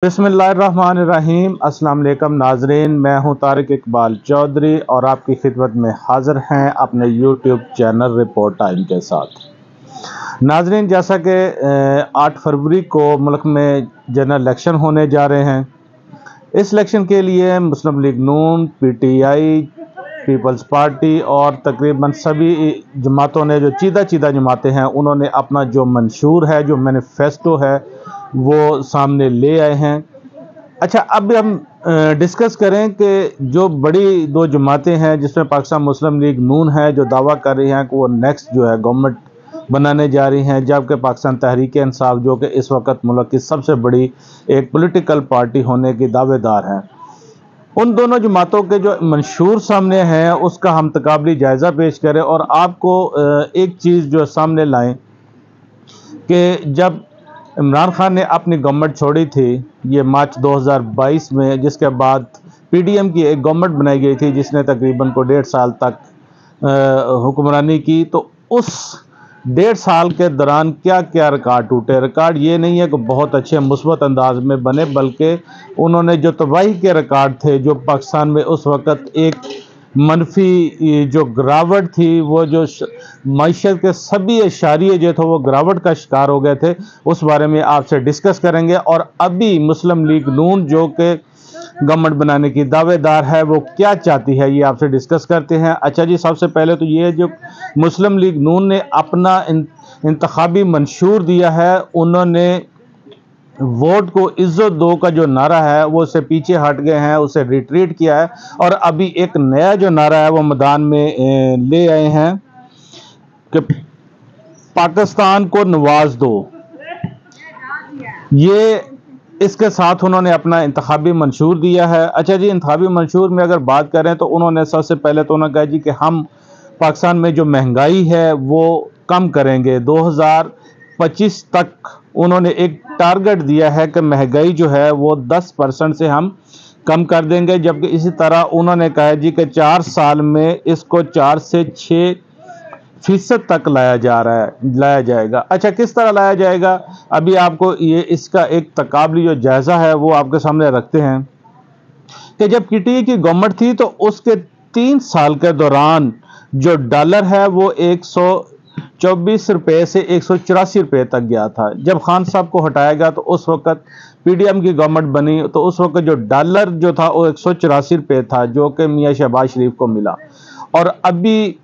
बिस्मिल्लाहिर्रहमानिर्रहीम। अस्सलाम वालेकुम नाजरीन, मैं हूं तारिक इकबाल चौधरी और आपकी खिदमत में हाजिर हैं अपने यूट्यूब चैनल रिपोर्ट टाइम के साथ। नाजरीन, जैसा कि 8 फरवरी को मुल्क में जनरल इलेक्शन होने जा रहे हैं। इस इलेक्शन के लिए मुस्लिम लीग नून, पीटीआई, पीपल्स पार्टी और तकरीबन सभी जमातों ने, जो चीदा जमातें हैं, उन्होंने अपना जो मंशूर है, जो मैनिफेस्टो है, वो सामने ले आए हैं। अच्छा, अब हम डिस्कस करें कि जो बड़ी दो जमातें हैं, जिसमें पाकिस्तान मुस्लिम लीग नून है, जो दावा कर रही हैं कि वो नेक्स्ट जो है गवर्नमेंट बनाने जा रही हैं, जबकि पाकिस्तान तहरीक इंसाफ, जो कि इस वक्त मुल्क की सबसे बड़ी एक पॉलिटिकल पार्टी होने की दावेदार हैं, उन दोनों जमातों के जो मंशूर सामने हैं, उसका हम तकाबली जायज़ा पेश करें और आपको एक चीज़ जो सामने लाएं कि जब इमरान खान ने अपनी गवर्नमेंट छोड़ी थी, ये मार्च 2022 में, जिसके बाद पीडीएम की एक गवर्नमेंट बनाई गई थी, जिसने तकरीबन को 1.5 साल तक हुक्मरानी की। तो उस 1.5 साल के दौरान क्या क्या रिकॉर्ड टूटे। रिकॉर्ड ये नहीं है कि बहुत अच्छे मुस्बत अंदाज में बने, बल्कि उन्होंने जो तबाही के रिकॉर्ड थे, जो पाकिस्तान में उस वक़्त एक मनफी जो गिरावट थी, वो जो मईशत के सभी इशारे जो थे वो गिरावट का शिकार हो गए थे, उस बारे में आपसे डिस्कस करेंगे। और अभी मुस्लिम लीग नून जो कि गवर्नमेंट बनाने की दावेदार है, वो क्या चाहती है, ये आपसे डिस्कस करते हैं। अच्छा जी, सबसे पहले तो ये जो मुस्लिम लीग नून ने अपना इंतखाबी मंशूर दिया है, उन्होंने वोट को इज्जत दो का जो नारा है वो उससे पीछे हट गए हैं, उसे रिट्रीट किया है और अभी एक नया जो नारा है वो मैदान में ले आए हैं कि पाकिस्तान को नवाज दो। ये इसके साथ उन्होंने अपना इंतखाबी मंशूर दिया है। अच्छा जी, इंतखाबी मंशूर में अगर बात करें तो उन्होंने सबसे पहले तो उन्होंने कहा जी कि हम पाकिस्तान में जो महंगाई है वो कम करेंगे। 2025 तक उन्होंने एक टारगेट दिया है कि महंगाई जो है वो 10% से हम कम कर देंगे, जबकि इसी तरह उन्होंने कहा जी कि 4 साल में इसको 4 से 6% तक लाया जाएगा। अच्छा, किस तरह लाया जाएगा, अभी आपको ये इसका एक तकाबली जो जायज़ा है वो आपके सामने रखते हैं कि जब पीटीआई की गवर्नमेंट थी तो उसके 3 साल के दौरान जो डॉलर है वो 124 रुपये से 184 रुपये तक गया था। जब खान साहब को हटाया गया तो उस वक्त पीडीएम की गवर्नमेंट बनी, तो उस वक्त जो डॉलर जो था वो 184 रुपये था, जो कि मियां शहबाज शरीफ को मिला। और अभी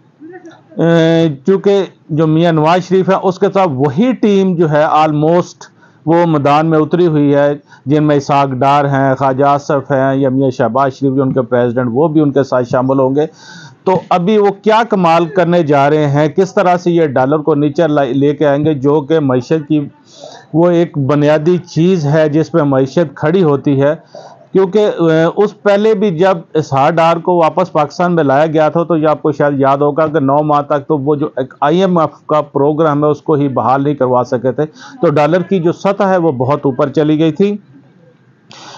चूँकि जो मियां नवाज शरीफ है, उसके साथ वही टीम जो है ऑलमोस्ट वो मैदान में उतरी हुई है, जिनमें इसहाक डार हैं, ख्वाजा आसफ हैं, या मियां शहबाज शरीफ जो उनके प्रेसिडेंट, वो भी उनके साथ शामिल होंगे। तो अभी वो क्या कमाल करने जा रहे हैं, किस तरह से ये डॉलर को नीचे लेके आएंगे, जो कि मईशत की वो एक बुनियादी चीज़ है जिस पर मईशत खड़ी होती है। क्योंकि उस पहले भी जब इसहाक डार को वापस पाकिस्तान में लाया गया था, तो ये आपको शायद याद होगा कि 9 माह तक तो वो जो एक IMF का प्रोग्राम है उसको ही बहाल नहीं करवा सके थे, तो डॉलर की जो सतह है वो बहुत ऊपर चली गई थी।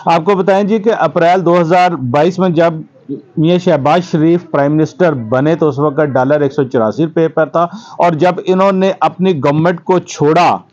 आपको बताएं जी कि अप्रैल 2022 में जब मियां शहबाज शरीफ प्राइम मिनिस्टर बने तो उस वक्त डॉलर 184 रुपये पर था, और जब इन्होंने अपनी गवर्नमेंट को छोड़ा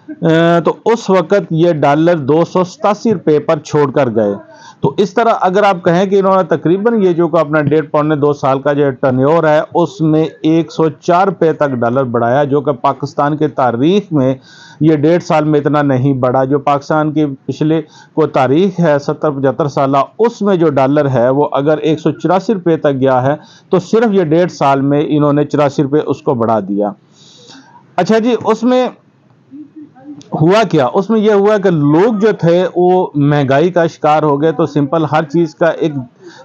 तो उस वक्त ये डॉलर 287 रुपये पर छोड़कर गए। तो इस तरह अगर आप कहें कि इन्होंने तकरीबन ये जो अपना 1.5-2 साल का जो टर्नओवर है उसमें 104 रुपये तक डॉलर बढ़ाया, जो कि पाकिस्तान की तारीख में ये 1.5 साल में इतना नहीं बढ़ा। जो पाकिस्तान की पिछले को तारीख है 70-75 साल, उसमें जो डॉलर है वो अगर 184 रुपये तक गया है, तो सिर्फ ये 1.5 साल में इन्होंने 84 रुपये उसको बढ़ा दिया। अच्छा जी, उसमें हुआ क्या, उसमें यह हुआ कि लोग जो थे वो महंगाई का शिकार हो गए। तो सिंपल हर चीज़ का एक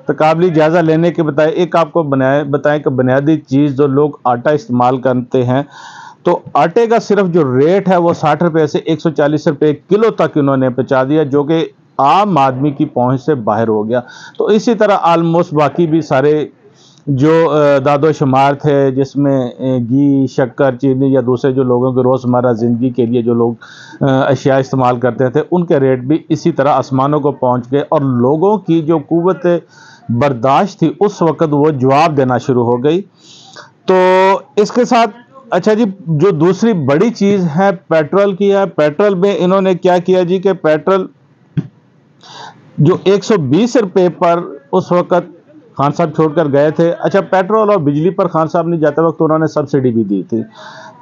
तकाबली जायज़ा लेने के बताए एक आपको बताएं कि बुनियादी चीज़ जो लोग आटा इस्तेमाल करते हैं, तो आटे का सिर्फ जो रेट है वो 60 रुपये से 140 रुपये किलो तक इन्होंने पहुंचा दिया, जो कि आम आदमी की पहुंच से बाहर हो गया। तो इसी तरह आलमोस्ट बाकी भी सारे जो दादो शुमार थे, जिसमें घी, शक्कर, चीनी या दूसरे जो लोगों की रोज़मर्रा ज़िंदगी के लिए जो लोग अशिया इस्तेमाल करते थे, उनके रेट भी इसी तरह आसमानों को पहुंच गए और लोगों की जो कुव्वत बर्दाश्त थी उस वक़्त वो जवाब देना शुरू हो गई। तो इसके साथ अच्छा जी, जो दूसरी बड़ी चीज़ है पेट्रोल की है। पेट्रोल में इन्होंने क्या किया जी कि पेट्रोल जो 120 रुपए पर उस वक्त खान साहब छोड़ कर गए थे। अच्छा, पेट्रोल और बिजली पर खान साहब ने जाते वक्त उन्होंने सब्सिडी भी दी थी,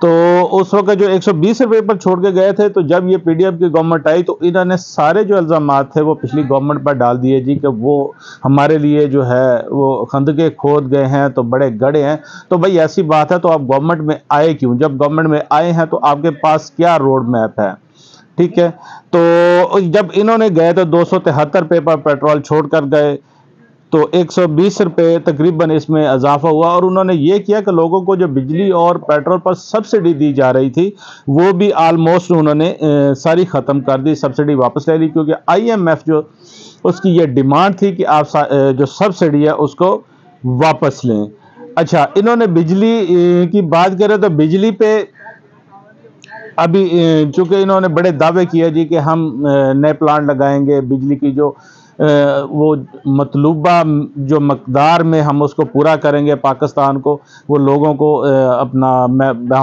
तो उस वक्त जो 120 रुपए पर छोड़ के गए थे, तो जब ये पीडीएम की गवर्नमेंट आई तो इन्होंने सारे जो इल्जामात थे वो पिछली गवर्नमेंट पर डाल दिए जी, कि वो हमारे लिए जो है वो खंदके खोद गए हैं तो बड़े गड़े हैं। तो भाई ऐसी बात है तो आप गवर्नमेंट में आए क्यों? जब गवर्नमेंट में आए हैं तो आपके पास क्या रोड मैप है? ठीक है, तो जब इन्होंने गए तो 273 रुपए पर पेट्रोल छोड़ कर गए, तो 120 रुपए तकरीबन इसमें इजाफा हुआ। और उन्होंने ये किया कि लोगों को जो बिजली और पेट्रोल पर सब्सिडी दी जा रही थी वो भी आलमोस्ट उन्होंने सारी ख़त्म कर दी, सब्सिडी वापस ले ली, क्योंकि आईएमएफ जो उसकी ये डिमांड थी कि आप जो सब्सिडी है उसको वापस लें। अच्छा, इन्होंने बिजली की बात करें तो बिजली पे अभी चूंकि इन्होंने बड़े दावे किए जी कि हम नए प्लांट लगाएंगे, बिजली की जो वो मतलूबा जो मकदार में हम उसको पूरा करेंगे पाकिस्तान को, वो लोगों को अपना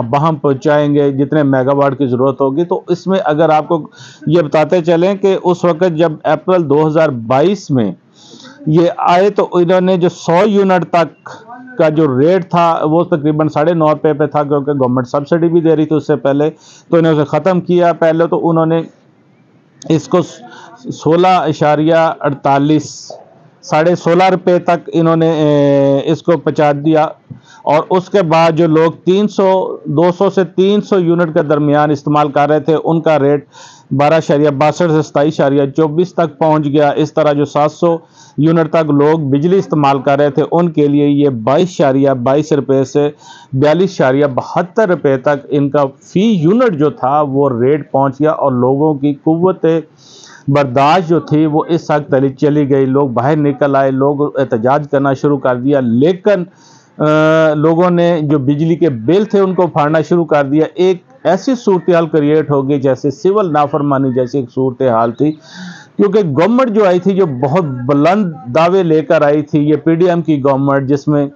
बहम पहुंचाएंगे जितने मेगावाट की ज़रूरत होगी। तो इसमें अगर आपको ये बताते चलें कि उस वक्त जब अप्रैल 2022 में ये आए तो इन्होंने जो 100 यूनिट तक का जो रेट था वो तकरीबन 9.5 रुपये पे था, क्योंकि गवर्नमेंट सब्सिडी भी दे रही थी उससे पहले, तो इन्होंने उसे ख़त्म किया। पहले तो उन्होंने इसको 16.48 16.5 रुपये तक इन्होंने इसको पहुंचा दिया। और उसके बाद जो लोग 200 से 300 यूनिट के दरमियान इस्तेमाल कर रहे थे उनका रेट 12.62 से 27.24 तक पहुंच गया। इस तरह जो 700 यूनिट तक लोग बिजली इस्तेमाल कर रहे थे उनके लिए ये 22.22 रुपये से 42.72 रुपये तक इनका फी यूनिट जो था वो रेट पहुंच गया। और लोगों की कुव्वत बर्दाश्त जो थी वो इस हद तक चली गई, लोग बाहर निकल आए, लोग एहतजाज करना शुरू कर दिया, लेकिन लोगों ने जो बिजली के बिल थे उनको फाड़ना शुरू कर दिया। एक ऐसी सूरत हाल क्रिएट हो गई जैसे सिविल नाफरमानी जैसी एक सूरत हाल थी, क्योंकि गवर्नमेंट जो आई थी जो बहुत बुलंद दावे लेकर आई थी, ये पीडीएम की गवर्नमेंट, जिसमें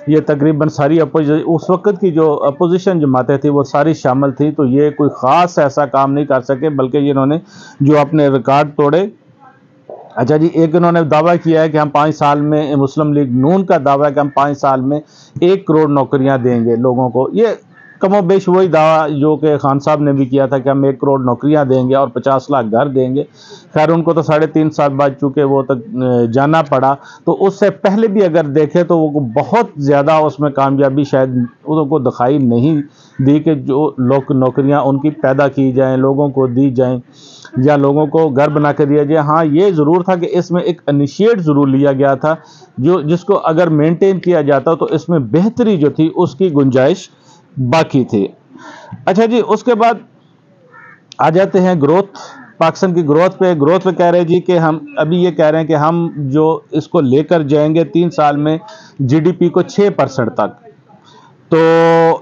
ये तकरीबन सारी उस वक्त की जो अपोजिशन जमातें थी वो सारी शामिल थी, तो ये कोई ख़ास ऐसा काम नहीं कर सके, बल्कि इन्होंने जो अपने रिकॉर्ड तोड़े। अच्छा जी, एक इन्होंने दावा किया है कि हम 5 साल में, मुस्लिम लीग नून का दावा है कि हम 5 साल में 1 करोड़ नौकरियां देंगे लोगों को। ये कमोबेश वही दावा जो कि खान साहब ने भी किया था कि हम 1 करोड़ नौकरियां देंगे और 50 लाख घर देंगे। खैर उनको तो 3.5 साल बाद चूँकि वो तक जाना पड़ा, तो उससे पहले भी अगर देखें तो वो बहुत ज़्यादा उसमें कामयाबी शायद उनको दिखाई नहीं दी कि जो लोग नौकरियाँ उनकी पैदा की जाएँ, लोगों को दी जाएँ या लोगों को घर बना के दिया जाए। हाँ, ये ज़रूर था कि इसमें एक इनिशिएट ज़रूर लिया गया था जिसको अगर मेंटेन किया जाता तो इसमें बेहतरी जो थी उसकी गुंजाइश बाकी थी। अच्छा जी, उसके बाद आ जाते हैं ग्रोथ, पाकिस्तान की ग्रोथ पे कह रहे हैं जी कि हम अभी ये कह रहे हैं कि हम जो इसको लेकर जाएंगे 3 साल में जीडीपी को 6% तक। तो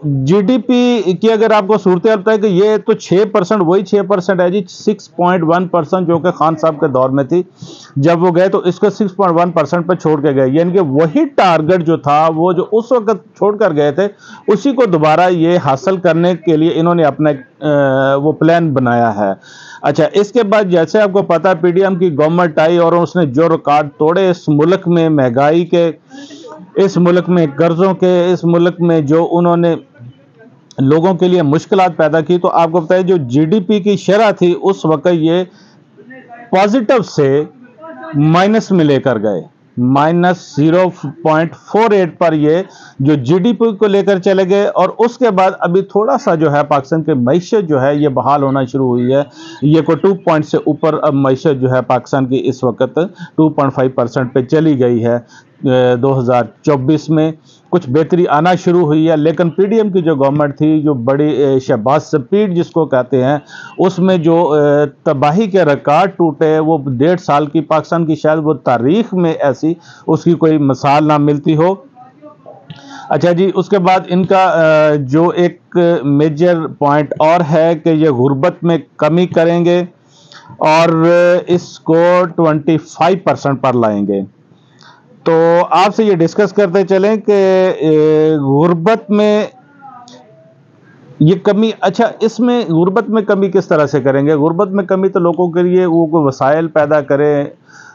जीडीपी की अगर आपको सूरत हाल बताए कि ये तो 6% वही 6% है जी, 6.1% जो कि खान साहब के दौर में थी, जब वो गए तो इसको 6.1% पर छोड़ के गए, यानी कि वही टारगेट जो था वो जो उस वक्त छोड़ कर गए थे उसी को दोबारा ये हासिल करने के लिए इन्होंने अपना वो प्लान बनाया है। अच्छा, इसके बाद जैसे आपको पता है पीडीएम की गवर्नमेंट आई और उसने जो रिकॉर्ड तोड़े इस मुल्क में महंगाई के, इस मुल्क में कर्जों के, इस मुल्क में जो उन्होंने लोगों के लिए मुश्किलात पैदा की, तो आपको पता है जो जीडीपी की शरह थी उस वक्त ये पॉजिटिव से माइनस में लेकर गए, -0.48 पर ये जो जीडीपी को लेकर चले गए। और उसके बाद अभी थोड़ा सा जो है पाकिस्तान की मईशत जो है ये बहाल होना शुरू हुई है, ये को 2 पॉइंट से ऊपर अब मईशत जो है पाकिस्तान की इस वक्त 2.5% पे चली गई है। 2024 में कुछ बेहतरी आना शुरू हुई है, लेकिन पीडीएम की जो गवर्नमेंट थी, जो बड़ी शहबाज स्पीड जिसको कहते हैं, उसमें जो तबाही के रिकॉर्ड टूटे वो 1.5 साल की पाकिस्तान की शायद वो तारीख में ऐसी उसकी कोई मिसाल ना मिलती हो। अच्छा जी, उसके बाद इनका जो एक मेजर पॉइंट और है कि ये गुर्बत में कमी करेंगे और इसको 25% पर लाएंगे। तो आपसे ये डिस्कस करते चलें कि गुर्बत में ये कमी, अच्छा इसमें गुर्बत में कमी किस तरह से करेंगे? गुर्बत में कमी तो लोगों के लिए वो कोई वसाइल पैदा करें,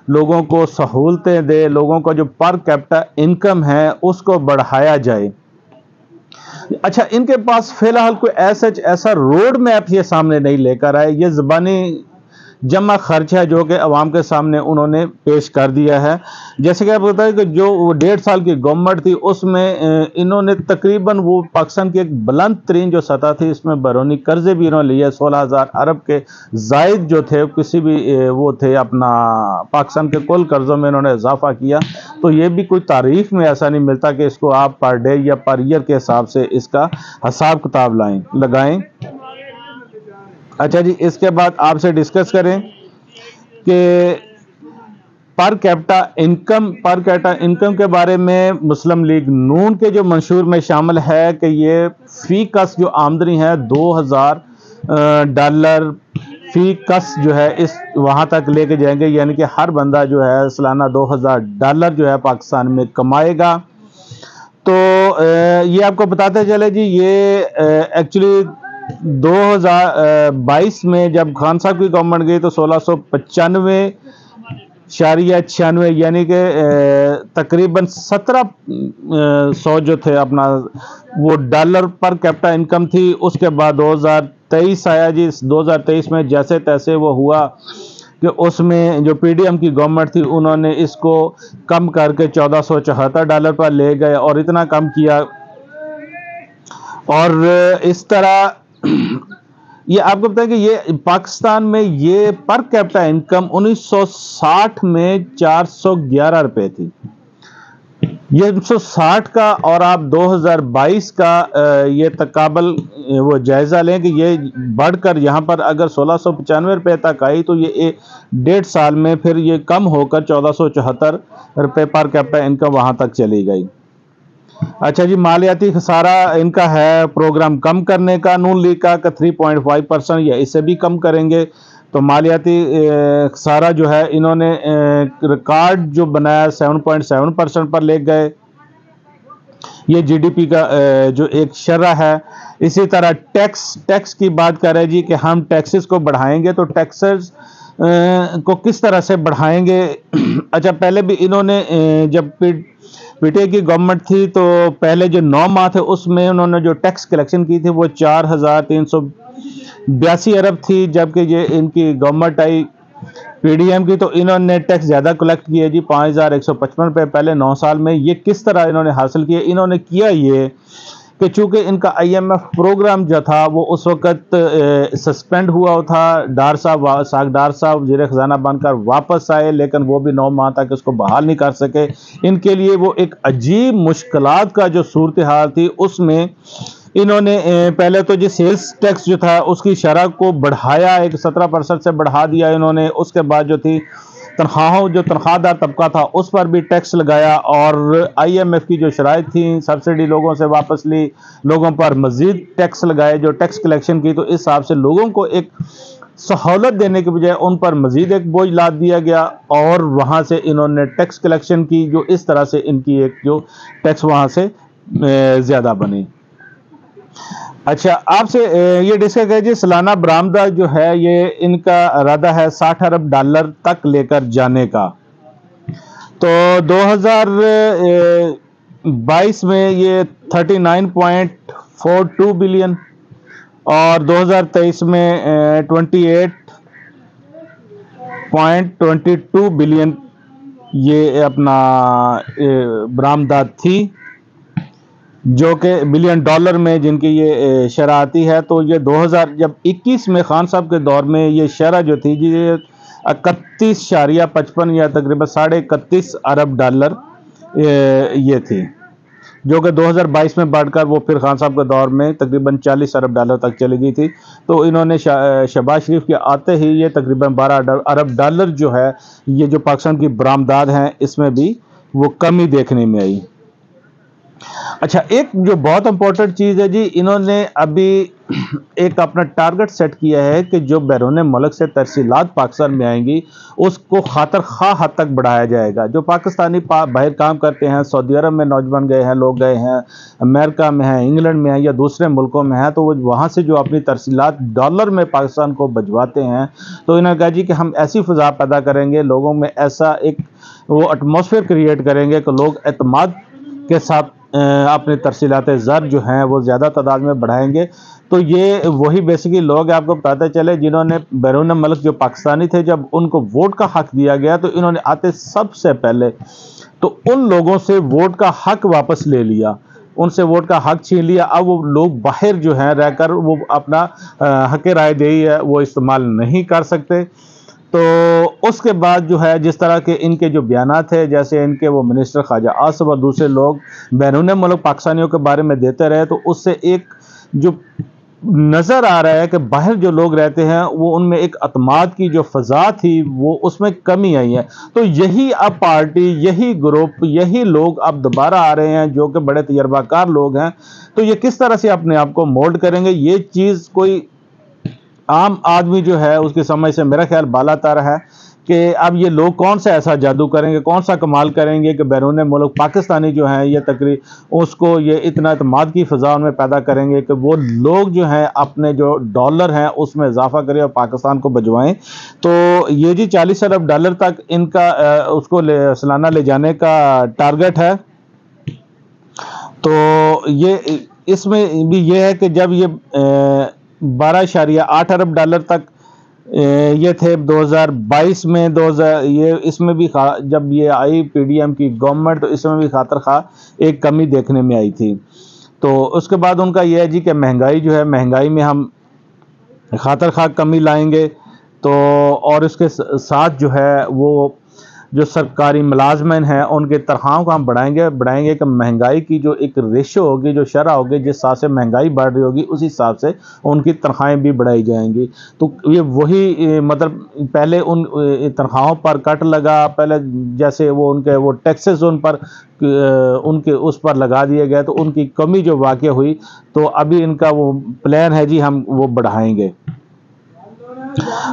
لوگوں کو سہولتیں دے، لوگوں کا جو پر کیپٹا انکم ہے اس کو بڑھایا جائے۔ اچھا، ان کے پاس فی الحال کوئی ایسا روڈ میپ یہ سامنے نہیں لے کر آئے، یہ زبانی جمع خرچ ہے جو کہ عوام کے سامنے انہوں نے پیش کر دیا ہے۔ جیسے کہ آپ بتائیں کہ جو 1.5 سال کی گورنمنٹ تھی اس میں انہوں نے تقریباً وہ پاکستان کی ایک بلند ترین جو سطح تھی، اس میں بیرونی قرضے بھی انہوں نے لیے 16,000 ارب کے زائد جو تھے کسی بھی وہ تھے اپنا پاکستان کے کل قرضوں میں انہوں نے اضافہ کیا۔ تو یہ بھی کوئی تاریخ میں ایسا نہیں ملتا کہ اس کو آپ پر ڈے یا پر ایئر کے حساب سے اس کا حساب کتاب لگائیں۔ اچھا جی، اس کے بعد آپ سے ڈسکس کریں کہ پر کیپٹا انکم کے بارے میں مسلم لیگ نون کے جو منشور میں شامل ہے کہ یہ فی کس جو آمدنی ہے $2,000 فی کس جو ہے اس وہاں تک لے کے جائیں گے، یعنی کہ ہر بندہ جو ہے سالانہ $2,000 جو ہے پاکستان میں کمائے گا۔ تو یہ آپ کو بتاتے چلے جی، یہ ایکچولی 2022 میں جب خان صاحب کی گورنمنٹ گئی تو 1695.96 یعنی کہ تقریباً 1700 جو تھے اپنا وہ ڈالر پر کیپٹا انکم تھی۔ اس کے بعد 2023 آیا جی، 2023 میں جیسے تیسے وہ ہوا کہ اس میں جو پی ڈی ایم کی گورنمنٹ تھی انہوں نے اس کو کم کر کے $1474 پر لے گئے اور اتنا کم کیا، اور اس طرح یہ آپ کو بتائیں کہ یہ پاکستان میں یہ پر کیپٹا انکم 1960 میں $411 تھی۔ یہ 1960 کا اور آپ 2022 کا یہ تقابل وہ جائزہ لیں کہ یہ بڑھ کر یہاں پر اگر $1695 تک آئی تو یہ 1.5 سال میں پھر یہ کم ہو کر $1474 پر کیپٹا انکم وہاں تک چلی گئی۔ اچھا جی، مالیاتی خسارہ ان کا ہے پروگرام کم کرنے کا، نون لیگ کا 3.5% یا اس سے بھی کم کریں گے۔ تو مالیاتی خسارہ جو ہے انہوں نے ریکارڈ جو بنایا 7.7% پر لے گئے، یہ جی ڈی پی کا جو ایک شرح ہے۔ اسی طرح ٹیکس کی بات کریں جی کہ ہم ٹیکسز کو بڑھائیں گے، تو ٹیکسز کو کس طرح سے بڑھائیں گے؟ اچھا، پہلے بھی انہوں نے جب پی ٹی آئی کی گورنمنٹ تھی تو پہلے جو 9 ماہ تھے اس میں انہوں نے جو ٹیکس کلیکشن کی تھی وہ 4,382 ارب تھی، جبکہ یہ ان کی گورنمنٹ آئی پی ڈی ایم کی تو انہوں نے ٹیکس زیادہ کلیکٹ کیے جی، $5,155 پہلے 9 سال میں۔ یہ کس طرح انہوں نے حاصل کیے؟ انہوں نے کیا یہ کہ چونکہ ان کا IMF پروگرام جو تھا وہ اس وقت سسپینڈ ہوا تھا، ساکھ ڈار صاحب وزیر خزانہ بن کر واپس آئے لیکن وہ بھی 9 ماہ تک اس کو بحال نہیں کر سکے۔ ان کے لیے وہ ایک عجیب مشکلات کا جو صورتحال تھی، اس میں انہوں نے پہلے تو جو سیلز ٹیکس جو تھا اس کی شرح کو بڑھایا، ایک 17% سے بڑھا دیا انہوں نے۔ اس کے بعد جو تھی جو تنخواہ دار طبقہ تھا اس پر بھی ٹیکس لگایا، اور IMF کی جو شرائط تھیں سبسڈی لوگوں سے واپس لی، لوگوں پر مزید ٹیکس لگائے جو ٹیکس کلیکشن کی، تو اس حساب سے لوگوں کو ایک سہولت دینے کے بجائے ان پر مزید ایک بوجھ لاد دیا گیا، اور وہاں سے انہوں نے ٹیکس کلیکشن کی جو اس طرح سے ان کی ایک جو ٹیکس وہاں سے زیادہ بنی۔ اچھا، آپ سے یہ ڈسکس ہے جی، سالانہ برآمدہ جو ہے یہ ان کا ارادہ ہے $60 ارب تک لے کر جانے کا۔ تو 2022 میں یہ 39.42 بلین اور 2023 میں 28.22 بلین یہ اپنا برآمدات تھی، جو کہ $بلین میں جن کی یہ شرح آتی ہے۔ تو یہ 2021 میں خان صاحب کے دور میں یہ شرح جو تھی یہ 31.55 یا تقریباً $31.5 ارب یہ تھی، جو کہ 2022 میں بڑھ کر وہ پھر خان صاحب کے دور میں تقریباً $40 ارب تک چلی گئی تھی۔ تو انہوں نے شہباز شریف کے آتے ہی یہ تقریباً $12 ارب جو ہے یہ جو پاکستان کی برآمدات ہیں اس میں بھی وہ کمی دیکھنے میں آئی۔ अच्छा, एक जो बहुत इंपॉर्टेंट चीज़ है जी, इन्होंने अभी एक अपना टारगेट सेट किया है कि जो बैरून मुल्क से तरसीलात पाकिस्तान में आएंगी उसको खातर खा हद तक बढ़ाया जाएगा। जो पाकिस्तानी बाहर काम करते हैं, सऊदी अरब में नौजवान गए हैं, लोग गए हैं, अमेरिका में हैं, इंग्लैंड में हैं या दूसरे मुल्कों में हैं, तो वो वहाँ से जो अपनी तरसीलात डॉलर में पाकिस्तान को भिजवाते हैं, तो इन्होंने कहा जी कि हम ऐसी फ़िज़ा पैदा करेंगे, लोगों में ऐसा एक वो एटमॉस्फेयर क्रिएट करेंगे कि लोग एतमाद के साथ अपनी तरसीलात ज़र जो हैं वो ज़्यादा तादाद में बढ़ाएंगे। तो ये वही बेसिकली लोग आपको बताते चले जिन्होंने बैरून मुल्क जो पाकिस्तानी थे, जब उनको वोट का हक दिया गया तो इन्होंने आते सबसे पहले तो उन लोगों से वोट का हक वापस ले लिया, उनसे वोट का हक छीन लिया। अब वो लोग बाहर जो हैं रहकर वो अपना हक राय दही है वो इस्तेमाल नहीं कर सकते। तो उसके बाद जो है जिस तरह के इनके जो बयानात है, जैसे इनके वो मिनिस्टर ख्वाजा आसिफ और दूसरे लोग बैरून मुल्क पाकिस्तानियों के बारे में देते रहे, तो उससे एक जो नज़र आ रहा है कि बाहर जो लोग रहते हैं वो उनमें एक अतमाद की जो फ़ज़ा थी वो उसमें कमी आई है। तो यही अब पार्टी, यही ग्रुप, यही लोग अब दोबारा आ रहे हैं जो कि बड़े तजर्बाकार लोग हैं। तो ये किस तरह से अपने आप को मोल्ड करेंगे, ये चीज़ कोई आम आदमी जो है उसकी समझ से मेरा ख्याल बाला तर है कि अब ये लोग कौन सा ऐसा जादू करेंगे, कौन सा कमाल करेंगे कि बैरून मुल्क पाकिस्तानी जो हैं ये तकरीब उसको ये इतना एतमाद की फ़िज़ा में पैदा करेंगे कि वो लोग जो हैं अपने जो डॉलर हैं उसमें इजाफा करें और पाकिस्तान को भिजवाएं। तो ये जी 40 अरब डॉलर तक इनका उसको सालाना ले जाने का टारगेट है। तो ये इसमें भी ये है कि जब ये 12.8 अरब डॉलर तक ये थे 2022 में, 2000 ये इसमें भी जब ये आई पीडीएम की गवर्नमेंट, तो इसमें भी खातर खा एक कमी देखने में आई थी। तो उसके बाद उनका यह है जी कि महंगाई जो है, महंगाई में हम खातर खा कमी लाएंगे। तो और इसके साथ जो है वो जो सरकारी मुलाजमन हैं उनके तनख्वाहों को हम बढ़ाएंगे कि महंगाई की जो एक रेशो होगी, जो शरह होगी, जिस हिसाब से महंगाई बढ़ रही होगी उस हिसाब से उनकी तनख्वाहें भी बढ़ाई जाएंगी। तो ये वही मतलब पहले उन तनख्वाहों पर कट लगा, पहले जैसे वो उनके वो टैक्सेस उन पर उनके उस पर लगा दिए गए, तो उनकी कमी जो वाक़ हुई, तो अभी इनका वो प्लान है जी हम वो बढ़ाएंगे।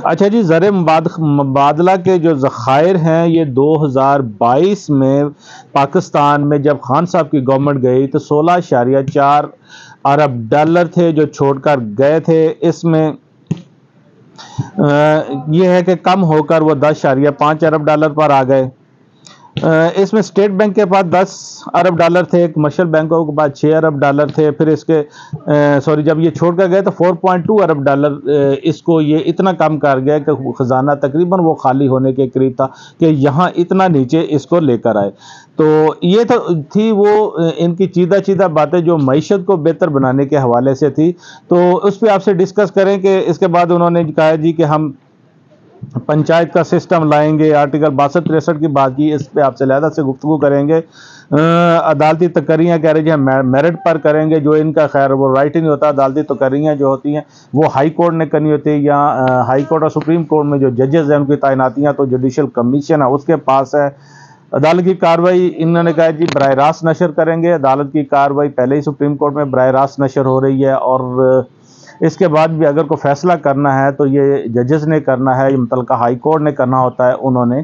अच्छा जी, ज़र मुबादला के जो ज़खायर हैं ये 2022 में पाकिस्तान में जब खान साहब की गवर्नमेंट गई तो 16.4 अरब डॉलर थे जो छोड़कर गए थे। इसमें ये है कि कम होकर वो 10.5 अरब डॉलर पर आ गए। इसमें स्टेट बैंक के पास 10 अरब डॉलर थे, कमर्शियल बैंकों के पास 6 अरब डॉलर थे। फिर इसके जब ये छोड़ कर गए तो 4.2 अरब डॉलर इसको ये इतना कम कर गया कि ख़जाना तकरीबन वो खाली होने के करीब था कि यहाँ इतना नीचे इसको लेकर आए। तो ये तो थी वो इनकी चीदा बातें जो मईशत को बेहतर बनाने के हवाले से थी। तो उस पर आपसे डिस्कस करें कि इसके बाद उन्होंने कहा जी कि हम पंचायत का सिस्टम लाएंगे, आर्टिकल 62-63 की बात की, इस पे आपसे अलहदा से गुफ्तगू करेंगे। अदालती तकरीयाँ कह रही हैं मेरिट पर करेंगे, जो इनका खैर वो राइट ही नहीं होता। अदालती तकरीयाँ जो होती हैं वो हाई कोर्ट ने करनी होती है, या हाई कोर्ट और सुप्रीम कोर्ट में जो जजेस हैं उनकी तैनातियाँ तो जुडिशल कमीशन है उसके पास है। अदालत की कार्रवाई इन्होंने कहा जी बराह रास्त नशर करेंगे। अदालत की कार्रवाई पहले ही सुप्रीम कोर्ट में बराह रास्त नशर हो रही है, और इसके बाद भी अगर कोई फैसला करना है तो ये जजेस ने करना है, ये मुतलका हाई कोर्ट ने करना होता है उन्होंने,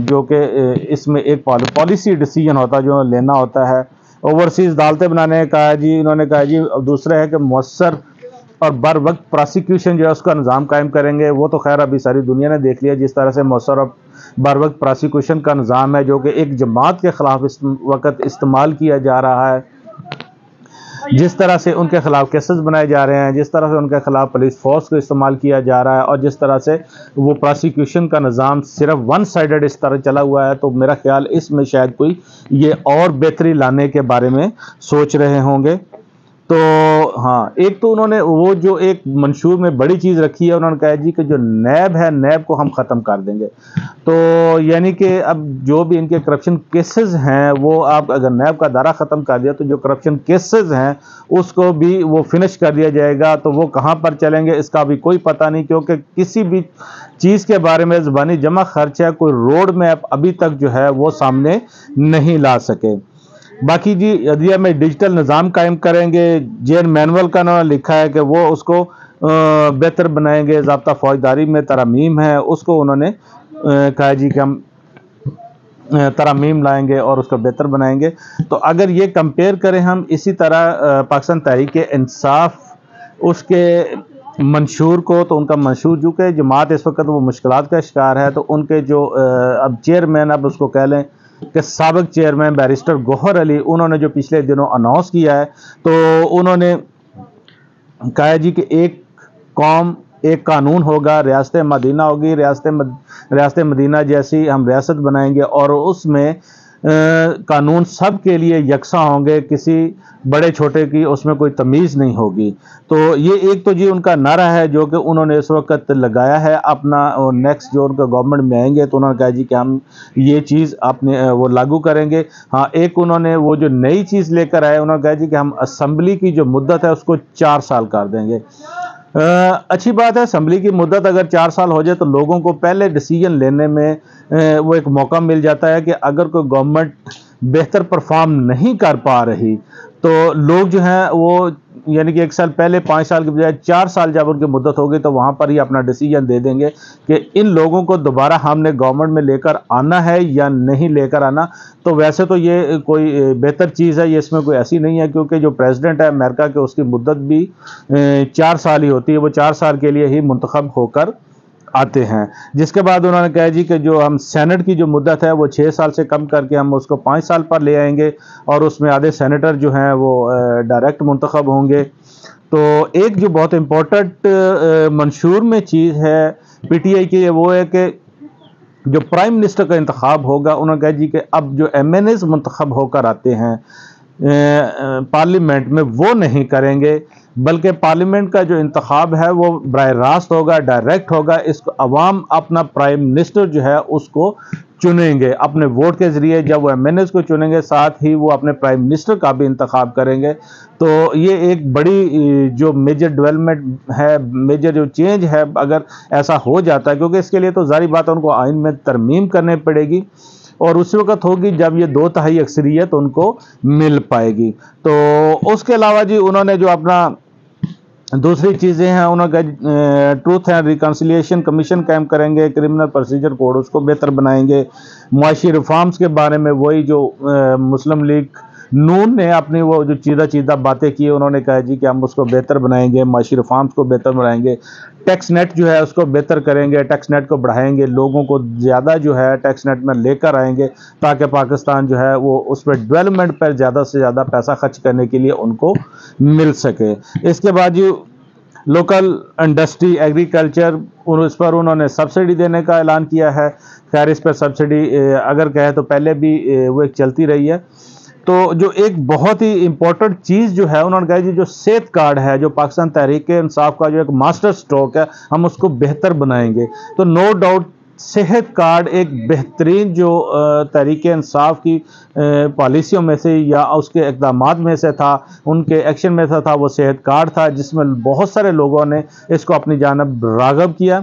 जो कि इसमें एक पॉलिसी डिसीजन होता है जो लेना होता है। ओवरसीज़ अदालतें बनाने का है जी, इन्होंने कहा जी। दूसरा है कि मौसर और बर वक्त प्रोसिक्यूशन जो है उसका निज़ाम कायम करेंगे। वो तो खैर अभी सारी दुनिया ने देख लिया जिस तरह से मौसर और बर वक्त प्रोसिक्यूशन का निज़ाम है, जो कि एक जमात के ख़िलाफ़ इस वक्त इस्तेमाल किया जा रहा है। जिस तरह से उनके खिलाफ केसेस बनाए जा रहे हैं, जिस तरह से उनके खिलाफ पुलिस फोर्स को इस्तेमाल किया जा रहा है, और जिस तरह से वो प्रोसिक्यूशन का निज़ाम सिर्फ वन साइडेड इस तरह चला हुआ है, तो मेरा ख्याल इसमें शायद कोई ये और बेहतरी लाने के बारे में सोच रहे होंगे। तो हाँ, एक तो उन्होंने वो जो एक मंशूर में बड़ी चीज़ रखी है, उन्होंने कहा जी कि जो नैब है, नैब को हम ख़त्म कर देंगे। तो यानी कि अब जो भी इनके करप्शन केसेस हैं वो आप अगर नैब का दायरा ख़त्म कर दिया तो जो करप्शन केसेस हैं उसको भी वो फिनिश कर दिया जाएगा। तो वो कहाँ पर चलेंगे इसका भी कोई पता नहीं, क्योंकि किसी भी चीज़ के बारे में ज़बानी जमा खर्च है, कोई रोड मैप अभी तक जो है वो सामने नहीं ला सके। باقی جی عدلیہ میں ڈیجیٹل نظام قائم کریں گے، جین مینول کا انہوں نے لکھا ہے کہ وہ اس کو بہتر بنائیں گے، ضابطہ فوجداری میں ترامیم ہے اس کو انہوں نے کہا جی کہ ہم ترامیم لائیں گے اور اس کو بہتر بنائیں گے۔ تو اگر یہ کمپیئر کریں ہم اسی طرح پاکستان تحریک انصاف اس کے منشور کو، تو ان کا منشور جو کہ جماعت اس وقت وہ مشکلات کا شکار ہے، تو ان کے جو اب چیئرمین، اب اس کو کہہ لیں کہ سابق چیئرمین بیرسٹر گوہر علی، انہوں نے جو پچھلے دنوں اناؤنس کیا ہے، تو انہوں نے کہا جی کہ ایک قوم ایک قانون ہوگا، ریاست مدینہ ہوگی، ریاست مدینہ جیسی ہم ریاست بنائیں گے اور اس میں قانون سب کے لیے یکساں ہوں گے، کسی بڑے چھوٹے کی اس میں کوئی تمیز نہیں ہوگی۔ تو یہ ایک تو جی ان کا نعرہ ہے جو کہ انہوں نے اس وقت لگایا ہے اپنا، نیکسٹ جو ان کا گورنمنٹ میں آئیں گے تو انہوں نے کہا جی کہ ہم یہ چیز اپنے وہ لاگو کریں گے۔ ہاں ایک انہوں نے وہ جو نئی چیز لے کر آئے، انہوں نے کہا جی کہ ہم اسمبلی کی جو مدت ہے اس کو 4 سال کر دیں گے۔ اچھی بات ہے، اسمبلی کی مدت اگر 4 سال ہو جائے تو لوگوں کو پہلے ڈیسیجن لینے میں وہ ایک موقع مل جاتا ہے کہ اگر کوئی گورنمنٹ بہتر پرفارم نہیں کر پا رہی تو لوگ جو ہیں وہ یعنی کہ 1 سال پہلے 5 سال کے بجائے 4 سال جب ان کی مدت ہوگی تو وہاں پر ہی اپنا ڈیسیجن دے دیں گے کہ ان لوگوں کو دوبارہ ہم نے گورنمنٹ میں لے کر آنا ہے یا نہیں لے کر آنا۔ تو ویسے تو یہ کوئی بہتر چیز ہے، یہ اس میں کوئی ایسی نہیں ہے، کیونکہ جو پریزیڈنٹ ہے امریکہ کے اس کی مدت بھی 4 سال ہی ہوتی ہے، وہ 4 سال کے لیے ہی منتخب ہو کر آتے ہیں۔ جس کے بعد انہوں نے کہا جی کہ جو ہم سینٹ کی جو مدت ہے وہ 6 سال سے کم کر کے ہم اس کو 5 سال پر لے آئیں گے اور اس میں آدھے سینیٹر جو ہیں وہ ڈائریکٹ منتخب ہوں گے۔ تو ایک جو بہت امپورٹنٹ منشور میں چیز ہے پی ٹی آئی کی، وہ ہے کہ جو پرائم منسٹر کا انتخاب ہوگا، انہوں نے کہا جی کہ اب جو ایم این ایز منتخب ہو کر آتے ہیں پارلیمنٹ میں وہ نہیں کریں گے، بلکہ پارلیمنٹ کا جو انتخاب ہے وہ براہ راست ہوگا، ڈائریکٹ ہوگا۔ اس کو عوام اپنا پرائم منسٹر جو ہے اس کو چنیں گے اپنے ووٹ کے ذریعے، جب وہ ایم این ایز کو چنیں گے ساتھ ہی وہ اپنے پرائم منسٹر کا بھی انتخاب کریں گے۔ تو یہ ایک بڑی جو میجر ڈیولپمنٹ ہے، میجر جو چینج ہے اگر ایسا ہو جاتا ہے، کیونکہ اس کے لیے تو ظاہری بات ہے ان کو آئین میں ترمیم کرنے پڑے گی اور اسی وقت ہوگی جب یہ 2/3 اکثریت ان کو مل پائے گی۔ تو اس کے علاوہ جی انہوں نے جو اپنا دوسری چیزیں ہیں، انہوں نے ٹروتھ اینڈ ریکنسیلیشن کمیشن قائم کریں گے، کرمنل پروسیجر کوڈ اس کو بہتر بنائیں گے، معاشی ریفارمز کے بارے میں وہی جو مسلم لیگ نون نے اپنی وہ جو چیدہ باتیں کی، انہوں نے کہا جی کہ ہم اس کو بہتر بنائیں گے، معاشی ریفارمز کو بہتر بنائیں گے، ٹیکس نیٹ جو ہے اس کو بہتر کریں گے، ٹیکس نیٹ کو بڑھائیں گے، لوگوں کو زیادہ جو ہے ٹیکس نیٹ میں لے کر آئیں گے تاکہ پاکستان جو ہے وہ اس پہ ڈیولپمنٹ پر زیادہ سے زیادہ پیسہ خرچ کرنے کے لیے ان کو مل سکے۔ اس کے بعد جو لوکل انڈسٹری ایگریکلچر، اس پر انہوں نے سبسڈی دینے کا اعلان کیا ہے۔ خیر اس پر سبسڈی اگر کہے تو پہلے بھی وہ ایک چلتی رہی ہے۔ تو جو ایک بہت ہی امپورٹنٹ چیز جو ہے، انہوں نے کہا جی جو صحت کارڈ ہے، جو پاکستان تحریک انصاف کا جو ایک ماسٹر سٹروک ہے، ہم اس کو بہتر بنائیں گے۔ تو نو ڈاؤٹ صحت کارڈ ایک بہترین جو تحریک انصاف کی پالیسیوں میں سے یا اس کے اقدامات میں سے تھا، ان کے ایکشن میں سے تھا، وہ صحت کارڈ تھا، جس میں بہت سارے لوگوں نے اس کو اپنی جانب راغب کیا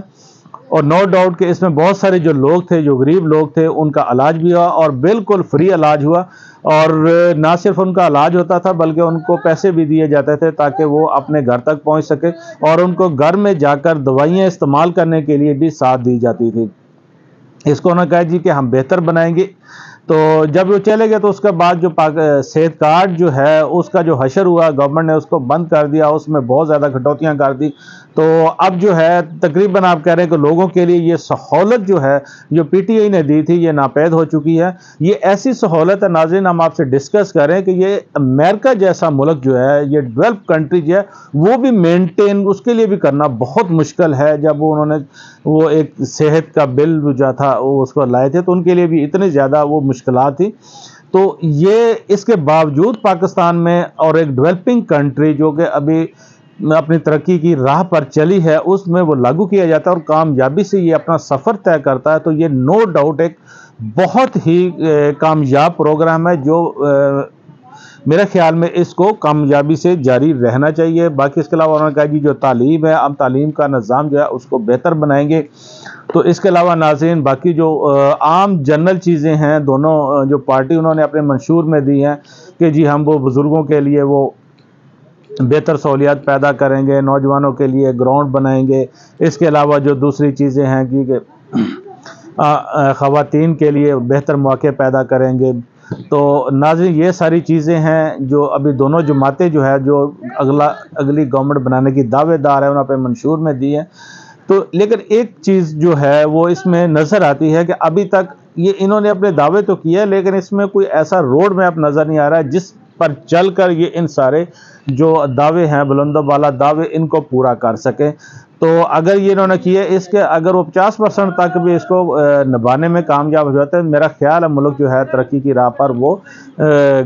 اور نو ڈاؤٹ کہ اس میں بہت سارے جو لوگ تھے، جو غریب لوگ تھے، ان کا علاج بھی ہوا اور بالکل فری علاج ہوا، اور نہ صرف ان کا علاج ہوتا تھا بلکہ ان کو پیسے بھی دیے جاتے تھے تاکہ وہ اپنے گھر تک پہنچ سکے اور ان کو گھر میں جا کر دوائیاں استعمال کرنے کے لیے بھی ساتھ دی جاتی تھی۔ اس کو انہوں نے کہا جی کہ ہم بہتر بنائیں گے۔ تو جب وہ چلے گئے تو اس کے بعد جو صحت کارڈ جو ہے اس کا جو حشر ہوا، گورنمنٹ نے اس کو بند کر دیا، اس میں بہت زیادہ کٹوتیاں کر دی۔ تو اب جو ہے تقریباً آپ کہہ رہے ہیں کہ لوگوں کے لیے یہ سہولت جو ہے جو پی ٹی آئی نے دی تھی یہ ناپید ہو چکی ہے۔ یہ ایسی سہولت ہے، ناظرین ہم آپ سے ڈسکس کریں کہ یہ امریکہ جیسا ملک جو ہے، یہ ڈیولپ کنٹری جو ہے، وہ بھی مینٹین اس کے لیے بھی کرنا بہت مشکل ہے۔ جب انہوں نے وہ ایک صحت کا بل جو تھا وہ اس کو لائے تھے تو ان کے لیے بھی اتنی زیادہ وہ مشکلات تھی۔ تو یہ اس کے باوجود پاکستان میں اور ایک ڈیولپنگ کنٹری جو کہ ابھی اپنی ترقی کی راہ پر چلی ہے، اس میں وہ لاگو کیا جاتا ہے اور کامیابی سے یہ اپنا سفر طے کرتا ہے۔ تو یہ نو ڈاؤٹ ایک بہت ہی کامیاب پروگرام ہے جو میرے خیال میں اس کو کامیابی سے جاری رہنا چاہیے۔ باقی اس کے علاوہ انہوں نے کہا جی جو تعلیم ہے، ہم تعلیم کا نظام جو ہے اس کو بہتر بنائیں گے۔ تو اس کے علاوہ ناظرین باقی جو عام جنرل چیزیں ہیں، دونوں جو پارٹی انہوں نے اپنے منشور میں دی ہیں کہ جی ہم وہ بزرگوں کے لیے وہ بہتر سہولیات پیدا کریں گے، نوجوانوں کے لیے گراؤنڈ بنائیں گے، اس کے علاوہ جو دوسری چیزیں ہیں کہ خواتین کے لیے بہتر مواقع پیدا کریں گے۔ تو ناظرین یہ ساری چیزیں ہیں جو ابھی دونوں جماعتیں جو ہے جو اگلی گورنمنٹ بنانے کی دعوے دار ہے، انہوں نے اپنے منشور میں دی ہے۔ تو لیکن ایک چیز جو ہے وہ اس میں نظر آتی ہے کہ ابھی تک یہ انہوں نے اپنے دعوے تو کیے لیکن اس میں کوئی ایسا روڈ میپ نظر نہیں آ رہا ہے جس پر چل کر یہ ان سارے جو دعوے ہیں، بلند و بالا دعوے، ان کو پورا کر سکیں۔ تو اگر یہ انہوں نے کیے، اس کے اگر وہ 50% تک بھی اس کو نبھانے میں کامیاب ہو جاتے ہیں، میرا خیال ہے ملک جو ہے ترقی کی راہ پر وہ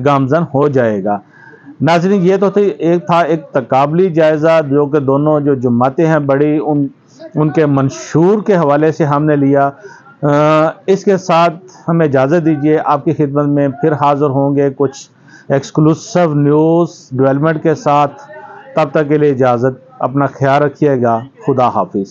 گامزن ہو جائے گا۔ ناظرین یہ تو ایک تقابلی جائزہ جو کہ دونوں جو جماعتیں ہیں بڑی ان کے منشور کے حوالے سے ہم نے لیا۔ اس کے ساتھ ہمیں اجازت دیجیے، آپ کی خدمت میں پھر حاضر ہوں گے کچھ ایکسکلوسیو نیوز ڈیولپمنٹ کے ساتھ۔ تب تک کے لیے اجازت، اپنا خیال رکھیے گا، خدا حافظ۔